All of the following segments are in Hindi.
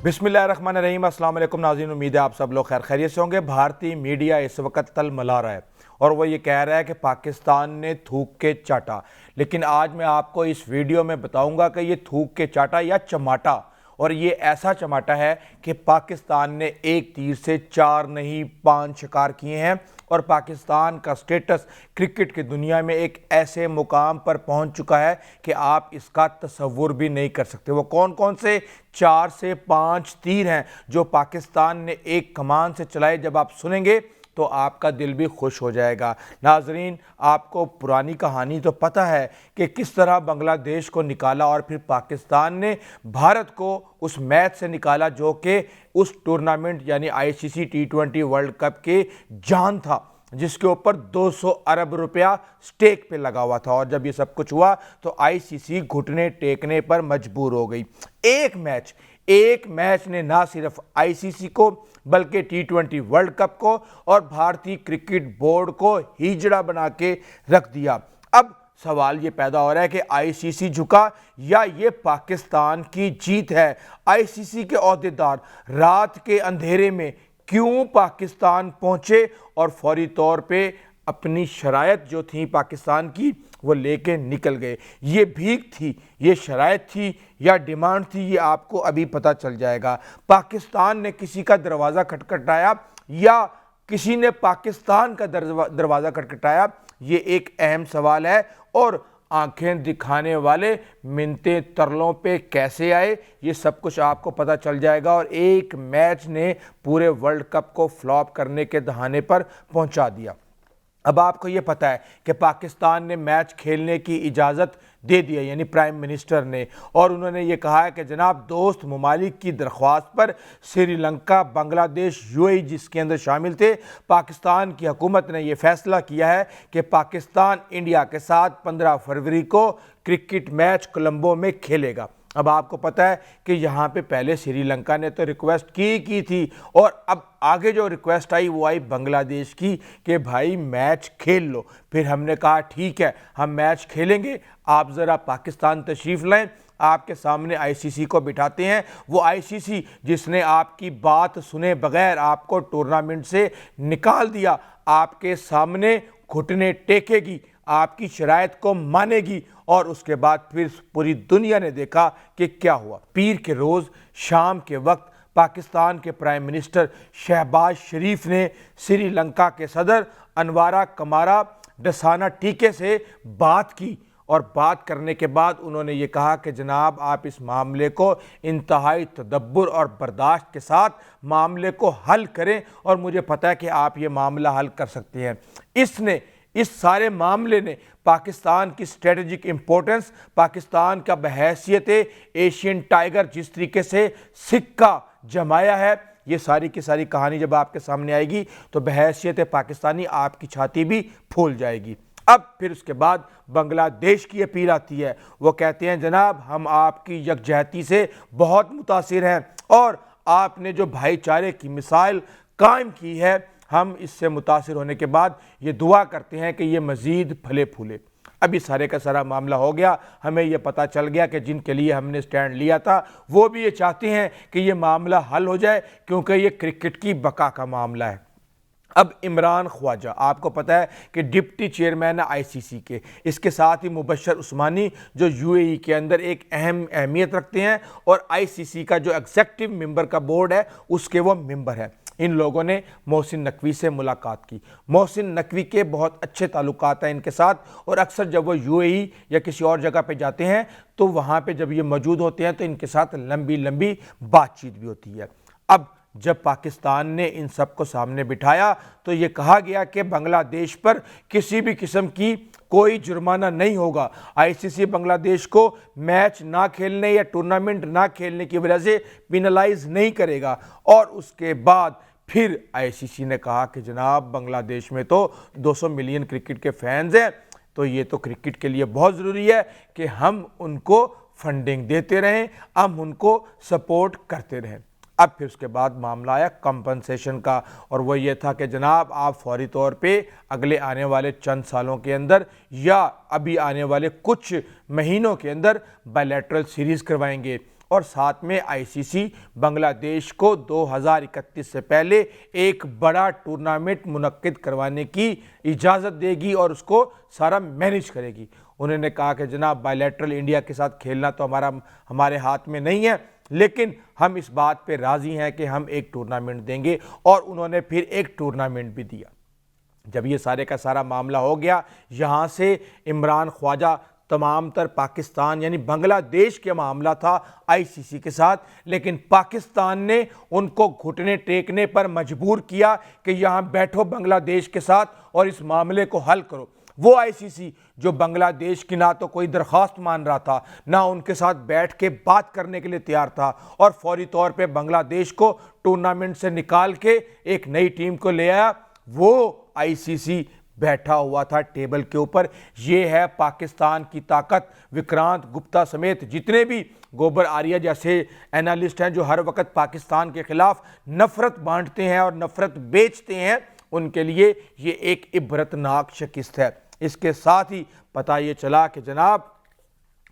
बिस्मिल्लाहिर्रहमानिर्रहीम। अस्सलाम वालेकुम नाज़रीन, उम्मीद है आप सब लोग खैर खैरियत से होंगे। भारतीय मीडिया इस वक्त तलमला रहा है और वो ये कह रहा है कि पाकिस्तान ने थूक के चाटा, लेकिन आज मैं आपको इस वीडियो में बताऊंगा कि ये थूक के चाटा या चमाटा, और ये ऐसा चमाटा है कि पाकिस्तान ने एक तीर से 4 नहीं 5 शिकार किए हैं और पाकिस्तान का स्टेटस क्रिकेट की दुनिया में एक ऐसे मुकाम पर पहुंच चुका है कि आप इसका तसव्वुर भी नहीं कर सकते। वो कौन कौन से 4 से 5 तीर हैं जो पाकिस्तान ने एक कमान से चलाए, जब आप सुनेंगे तो आपका दिल भी खुश हो जाएगा। नाजरीन, आपको पुरानी कहानी तो पता है कि किस तरह बांग्लादेश को निकाला और फिर पाकिस्तान ने भारत को उस मैच से निकाला जो कि उस टूर्नामेंट यानी आईसीसी T20 वर्ल्ड कप के जान था, जिसके ऊपर 200 अरब रुपया स्टेक पे लगा हुआ था। और जब ये सब कुछ हुआ तो आईसीसी घुटने टेकने पर मजबूर हो गई। एक मैच ने ना सिर्फ आईसीसी को बल्कि T20 वर्ल्ड कप को और भारतीय क्रिकेट बोर्ड को हिजड़ा बना के रख दिया। अब सवाल ये पैदा हो रहा है कि आईसीसी झुका या ये पाकिस्तान की जीत है। आईसीसी के ओहदेदार रात के अंधेरे में क्यों पाकिस्तान पहुंचे और फौरी तौर पे अपनी शराइत जो थी पाकिस्तान की वो लेके निकल गए। ये भीख थी, ये शराइत थी या डिमांड थी, ये आपको अभी पता चल जाएगा। पाकिस्तान ने किसी का दरवाज़ा खटखटाया या किसी ने पाकिस्तान का दरवाज़ा खटखटाया, ये एक अहम सवाल है। और आंखें दिखाने वाले मिन्नतें तरलों पे कैसे आए, ये सब कुछ आपको पता चल जाएगा। और एक मैच ने पूरे वर्ल्ड कप को फ्लॉप करने के दहाने पर पहुंचा दिया। अब आपको ये पता है कि पाकिस्तान ने मैच खेलने की इजाज़त दे दी है, यानी प्राइम मिनिस्टर ने, और उन्होंने ये कहा है कि जनाब दोस्त ममालिक की दरख्वास्त पर श्रीलंका, बांग्लादेश, यूएई जिसके अंदर शामिल थे, पाकिस्तान की हुकूमत ने यह फैसला किया है कि पाकिस्तान इंडिया के साथ 15 फरवरी को क्रिकेट मैच कोलंबो में खेलेगा। अब आपको पता है कि यहाँ पे पहले श्रीलंका ने तो रिक्वेस्ट की थी और अब आगे जो रिक्वेस्ट आई वो आई बांग्लादेश की कि भाई मैच खेल लो। फिर हमने कहा ठीक है, हम मैच खेलेंगे, आप ज़रा पाकिस्तान तशरीफ़ लाएं, आपके सामने आईसीसी को बिठाते हैं। वो आईसीसी जिसने आपकी बात सुने बगैर आपको टूर्नामेंट से निकाल दिया, आपके सामने घुटने टेकेगी, आपकी शराइत को मानेगी। और उसके बाद फिर पूरी दुनिया ने देखा कि क्या हुआ। पीर के रोज़ शाम के वक्त पाकिस्तान के प्राइम मिनिस्टर शहबाज शरीफ ने श्रीलंका के सदर अनवारा कमारा डसाना टीके से बात की और बात करने के बाद उन्होंने ये कहा कि जनाब आप इस मामले को इंतहाई तदब्बुर और बर्दाश्त के साथ मामले को हल करें और मुझे पता है कि आप ये मामला हल कर सकते हैं। इस सारे मामले ने पाकिस्तान की स्ट्रेटजिक इंपॉर्टेंस, पाकिस्तान का बहैसियत एशियन टाइगर जिस तरीके से सिक्का जमाया है, ये सारी की सारी कहानी जब आपके सामने आएगी तो बहैसियत पाकिस्तानी आपकी छाती भी फूल जाएगी। अब फिर उसके बाद बांग्लादेश की अपील आती है। वो कहते हैं जनाब हम आपकी यकजहती से बहुत मुतासिर हैं और आपने जो भाईचारे की मिसाल कायम की है, हम इससे मुतासिर होने के बाद ये दुआ करते हैं कि ये मज़ीद फले फूले। अभी सारे का सारा मामला हो गया, हमें यह पता चल गया कि जिनके लिए हमने स्टैंड लिया था वो भी ये चाहते हैं कि ये मामला हल हो जाए, क्योंकि ये क्रिकेट की बका का मामला है। अब इमरान ख्वाजा आपको पता है कि डिप्टी चेयरमैन है आईसीसी के, इसके साथ ही मुबशर उस्मानी जो यूएई के अंदर एक अहमियत रखते हैं और आईसीसी का जो एग्जेक्टिव मेंबर का बोर्ड है उसके वो मेंबर हैं। इन लोगों ने मोहसिन नकवी से मुलाकात की। मोहसिन नकवी के बहुत अच्छे ताल्लुकात हैं इनके साथ और अक्सर जब वो यूएई या किसी और जगह पे जाते हैं तो वहाँ पे जब ये मौजूद होते हैं तो इनके साथ लंबी लंबी बातचीत भी होती है। अब जब पाकिस्तान ने इन सब को सामने बिठाया तो ये कहा गया कि बांग्लादेश पर किसी भी किस्म की कोई जुर्माना नहीं होगा। आईसीसी बांग्लादेश को मैच ना खेलने या टूर्नामेंट ना खेलने की वजह से पिनलाइज नहीं करेगा। और उसके बाद फिर आईसीसी ने कहा कि जनाब बांग्लादेश में तो 200 मिलियन क्रिकेट के फैंस हैं, तो ये तो क्रिकेट के लिए बहुत ज़रूरी है कि हम उनको फंडिंग देते रहें, हम उनको सपोर्ट करते रहें। अब फिर उसके बाद मामला आया कंपनसेशन का, और वो ये था कि जनाब आप फौरी तौर पे अगले आने वाले चंद सालों के अंदर या अभी आने वाले कुछ महीनों के अंदर बायलैटरल सीरीज़ करवाएंगे और साथ में आईसीसी बांग्लादेश को 2031 से पहले एक बड़ा टूर्नामेंट मुनक्किद करवाने की इजाज़त देगी और उसको सारा मैनेज करेगी। उन्होंने कहा कि जनाब बायलैटरल इंडिया के साथ खेलना तो हमारे हाथ में नहीं है, लेकिन हम इस बात पे राज़ी हैं कि हम एक टूर्नामेंट देंगे, और उन्होंने फिर एक टूर्नामेंट भी दिया। जब ये सारे का सारा मामला हो गया, यहाँ से इमरान ख्वाजा तमाम तर पाकिस्तान यानी बांग्लादेश के मामला था आईसीसी के साथ, लेकिन पाकिस्तान ने उनको घुटने टेकने पर मजबूर किया कि यहाँ बैठो बांग्लादेश के साथ और इस मामले को हल करो। वो आईसीसी जो बांग्लादेश की ना तो कोई दरख्वास्त मान रहा था, ना उनके साथ बैठ के बात करने के लिए तैयार था, और फौरी तौर पे बांग्लादेश को टूर्नामेंट से निकाल के एक नई टीम को ले आया, वो आईसीसी बैठा हुआ था टेबल के ऊपर। ये है पाकिस्तान की ताकत। विक्रांत गुप्ता समेत जितने भी गोबर आर्या जैसे एनालिस्ट हैं जो हर वक्त पाकिस्तान के खिलाफ नफरत बांटते हैं और नफरत बेचते हैं, उनके लिए ये एक इबरतनाक शिकस्त है। इसके साथ ही पता ये चला कि जनाब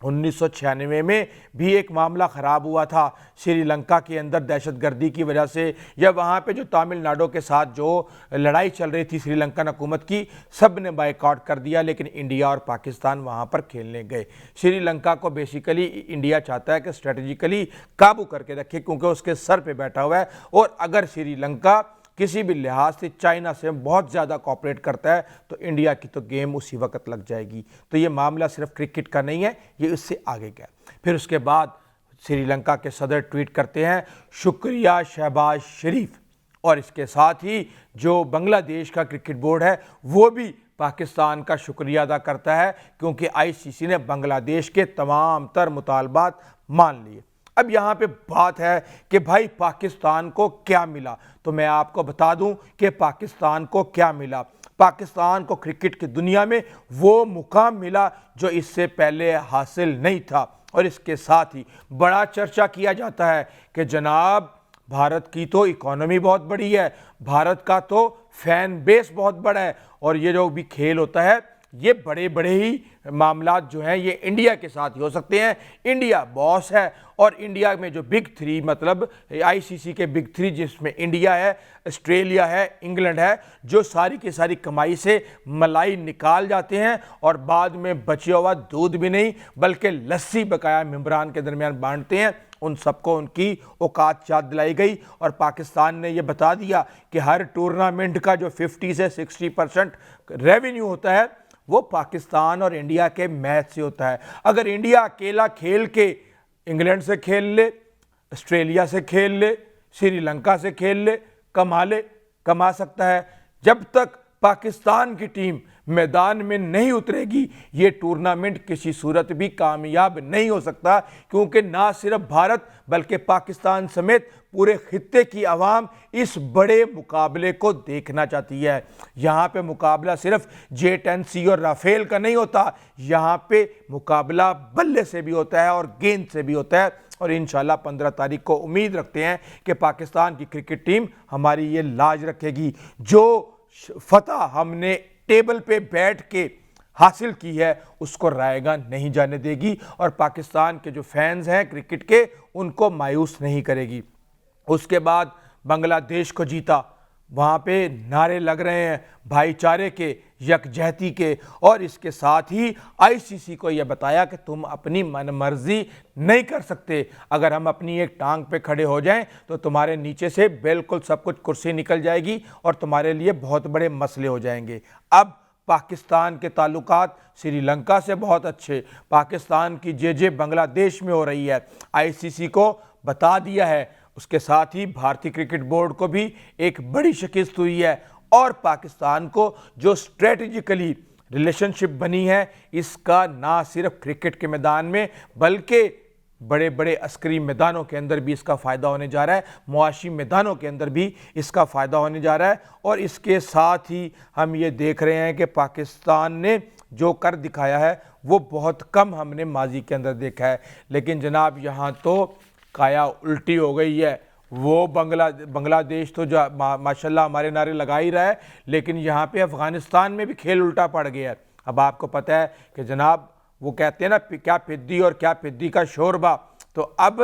1996 में भी एक मामला ख़राब हुआ था श्रीलंका के अंदर दहशतगर्दी की वजह से, या वहाँ पे जो तमिलनाडु के साथ जो लड़ाई चल रही थी श्रीलंकन हुकूमत की, सब ने बायकॉट कर दिया, लेकिन इंडिया और पाकिस्तान वहाँ पर खेलने गए। श्रीलंका को बेसिकली इंडिया चाहता है कि स्ट्रेटजिकली काबू करके रखे, क्योंकि उसके सर पे बैठा हुआ है, और अगर श्रीलंका किसी भी लिहाज से चाइना से बहुत ज़्यादा कॉपरेट करता है तो इंडिया की तो गेम उसी वक्त लग जाएगी। तो ये मामला सिर्फ क्रिकेट का नहीं है, ये इससे आगे गया। फिर उसके बाद श्रीलंका के सदर ट्वीट करते हैं, शुक्रिया शहबाज शरीफ, और इसके साथ ही जो बांग्लादेश का क्रिकेट बोर्ड है वो भी पाकिस्तान का शुक्रिया अदा करता है, क्योंकि आईसीसी ने बांग्लादेश के तमाम तर मुतालबात मान लिए। अब यहाँ पे बात है कि भाई पाकिस्तान को क्या मिला, तो मैं आपको बता दूं कि पाकिस्तान को क्या मिला। पाकिस्तान को क्रिकेट की दुनिया में वो मुकाम मिला जो इससे पहले हासिल नहीं था, और इसके साथ ही बड़ा चर्चा किया जाता है कि जनाब भारत की तो इकोनॉमी बहुत बड़ी है, भारत का तो फैन बेस बहुत बड़ा है, और ये जो भी खेल होता है ये बड़े बड़े ही मामला जो हैं ये इंडिया के साथ ही हो सकते हैं। इंडिया बॉस है, और इंडिया में जो बिग थ्री मतलब आईसीसी के बिग थ्री जिसमें इंडिया है, ऑस्ट्रेलिया है, इंग्लैंड है, जो सारी की सारी कमाई से मलाई निकाल जाते हैं और बाद में बचा हुआ दूध भी नहीं बल्कि लस्सी बकाया मेंबरान के दरमियान बांटते हैं। उन सबको उनकी औकात याद दिलाई गई, और पाकिस्तान ने यह बता दिया कि हर टूर्नामेंट का जो 50 से 60% रेवेन्यू होता है वो पाकिस्तान और इंडिया के मैच से होता है। अगर इंडिया अकेला खेल के इंग्लैंड से खेल ले, ऑस्ट्रेलिया से खेल ले, श्रीलंका से खेल ले, कमा सकता है। जब तक पाकिस्तान की टीम मैदान में नहीं उतरेगी ये टूर्नामेंट किसी सूरत भी कामयाब नहीं हो सकता, क्योंकि ना सिर्फ भारत बल्कि पाकिस्तान समेत पूरे खित्ते की आवाम इस बड़े मुकाबले को देखना चाहती है। यहाँ पे मुकाबला सिर्फ जेट-10C और राफेल का नहीं होता, यहाँ पे मुकाबला बल्ले से भी होता है और गेंद से भी होता है, और इंशाल्लाह 15 तारीख को उम्मीद रखते हैं कि पाकिस्तान की क्रिकेट टीम हमारी ये लाज रखेगी। जो फतह हमने टेबल पे बैठ के हासिल की है उसको रायगा नहीं जाने देगी, और पाकिस्तान के जो फैंस हैं क्रिकेट के उनको मायूस नहीं करेगी। उसके बाद बांग्लादेश को जीता, वहाँ पे नारे लग रहे हैं भाईचारे के, यकजहती के, और इसके साथ ही आईसीसी को यह बताया कि तुम अपनी मनमर्जी नहीं कर सकते, अगर हम अपनी एक टांग पे खड़े हो जाएं तो तुम्हारे नीचे से बिल्कुल सब कुछ कुर्सी निकल जाएगी और तुम्हारे लिए बहुत बड़े मसले हो जाएंगे। अब पाकिस्तान के ताल्लुकात श्रीलंका से बहुत अच्छे, पाकिस्तान की जे बांग्लादेश में हो रही है, आईसीसी को बता दिया है। उसके साथ ही भारतीय क्रिकेट बोर्ड को भी एक बड़ी शिकस्त हुई है, और पाकिस्तान को जो स्ट्रेटजिकली रिलेशनशिप बनी है इसका ना सिर्फ क्रिकेट के मैदान में बल्कि बड़े बड़े अस्करी मैदानों के अंदर भी इसका फ़ायदा होने जा रहा है, मुआशी मैदानों के अंदर भी इसका फ़ायदा होने जा रहा है। और इसके साथ ही हम ये देख रहे हैं कि पाकिस्तान ने जो कर दिखाया है वो बहुत कम हमने माजी के अंदर देखा है, लेकिन जनाब यहाँ तो काया उल्टी हो गई है। वो बांग्लादेश तो जो माशाल्लाह हमारे नारे लगा ही रहा है, लेकिन यहाँ पे अफ़गानिस्तान में भी खेल उल्टा पड़ गया है। अब आपको पता है कि जनाब वो कहते हैं ना क्या पिद्दी और क्या पिद्दी का शोरबा, तो अब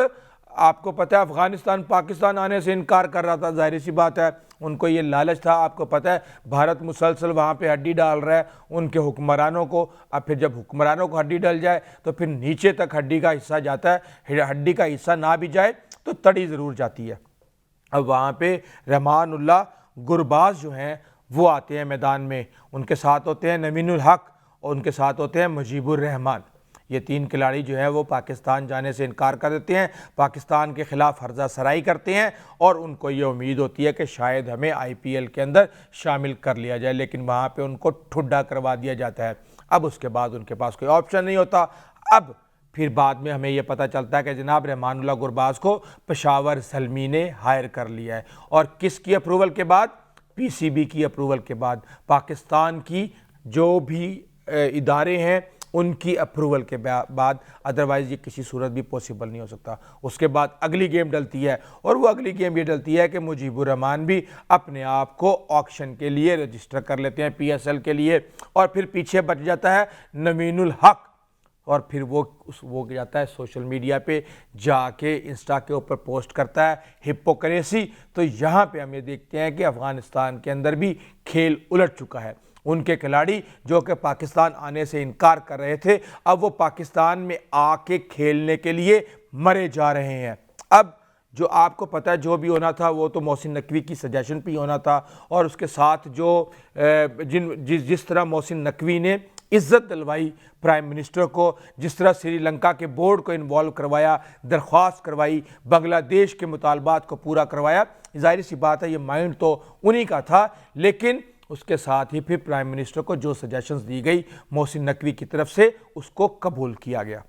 आपको पता है अफ़गानिस्तान पाकिस्तान आने से इनकार कर रहा था, जाहिर सी बात है उनको ये लालच था। आपको पता है भारत मुसलसल वहाँ पे हड्डी डाल रहा है उनके हुक्मरानों को। अब फिर जब हुक्मरानों को हड्डी डल जाए तो फिर नीचे तक हड्डी का हिस्सा जाता है, हड्डी का हिस्सा ना भी जाए तो तड़ी ज़रूर जाती है। अब वहाँ पे रहमानुल्लाह गुरबाज जो हैं वो आते हैं मैदान में, उनके साथ होते हैं नवीनुल हक और उनके साथ होते हैं मुजीबुर रहमान। ये तीन खिलाड़ी जो है वो पाकिस्तान जाने से इनकार कर देते हैं, पाकिस्तान के ख़िलाफ़ हर्जा सराई करते हैं और उनको ये उम्मीद होती है कि शायद हमें IPL के अंदर शामिल कर लिया जाए, लेकिन वहाँ पे उनको ठुड्डा करवा दिया जाता है। अब उसके बाद उनके पास कोई ऑप्शन नहीं होता। अब फिर बाद में हमें यह पता चलता है कि जनाब रहमानुल्लाह गुरबाज को पेशावर ज़ल्मी ने हायर कर लिया है, और किसकी अप्रूवल के बाद? PCB की अप्रूवल के बाद, पाकिस्तान की जो भी इदारे हैं उनकी अप्रूवल के बाद, अदरवाइज़ ये किसी सूरत भी पॉसिबल नहीं हो सकता। उसके बाद अगली गेम डलती है, और वो अगली गेम ये डलती है कि मुजीबुर रहमान भी अपने आप को ऑक्शन के लिए रजिस्टर कर लेते हैं PSL के लिए, और फिर पीछे बच जाता है नवीनुल हक, और फिर वो जाता है सोशल मीडिया पे जाके इंस्टा के ऊपर पोस्ट करता है हिपोक्रेसी। तो यहाँ पे हम ये देखते हैं कि अफ़गानिस्तान के अंदर भी खेल उलट चुका है। उनके खिलाड़ी जो कि पाकिस्तान आने से इनकार कर रहे थे, अब वो पाकिस्तान में आके खेलने के लिए मरे जा रहे हैं। अब जो आपको पता है जो भी होना था वो तो मोहसिन नकवी की सजेशन पे होना था, और उसके साथ जो जिस तरह मोहसिन नकवी ने इज़्ज़त दिलवाई प्राइम मिनिस्टर को, जिस तरह श्रीलंका के बोर्ड को इन्वॉल्व करवाया, दरख्वास्त करवाई, बांग्लादेश के मुतालबात को पूरा करवाया, जाहिर सी बात है ये माइंड तो उन्हीं का था। लेकिन उसके साथ ही फिर प्राइम मिनिस्टर को जो सजेशंस दी गई मोहसिन नकवी की तरफ से उसको कबूल किया गया।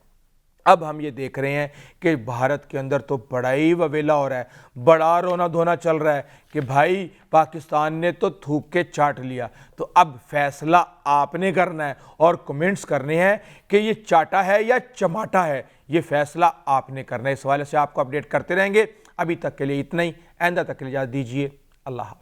अब हम ये देख रहे हैं कि भारत के अंदर तो बड़ा ही ववेला हो रहा है, बड़ा रोना धोना चल रहा है कि भाई पाकिस्तान ने तो थूक के चाट लिया, तो अब फैसला आपने करना है और कमेंट्स करने हैं कि ये चाटा है या चमाटा है, ये फैसला आपने करना है। इस हवाले से आपको अपडेट करते रहेंगे। अभी तक के लिए इतना ही, आइंदा तक के लिए इजाज़त दीजिए। अल्लाह।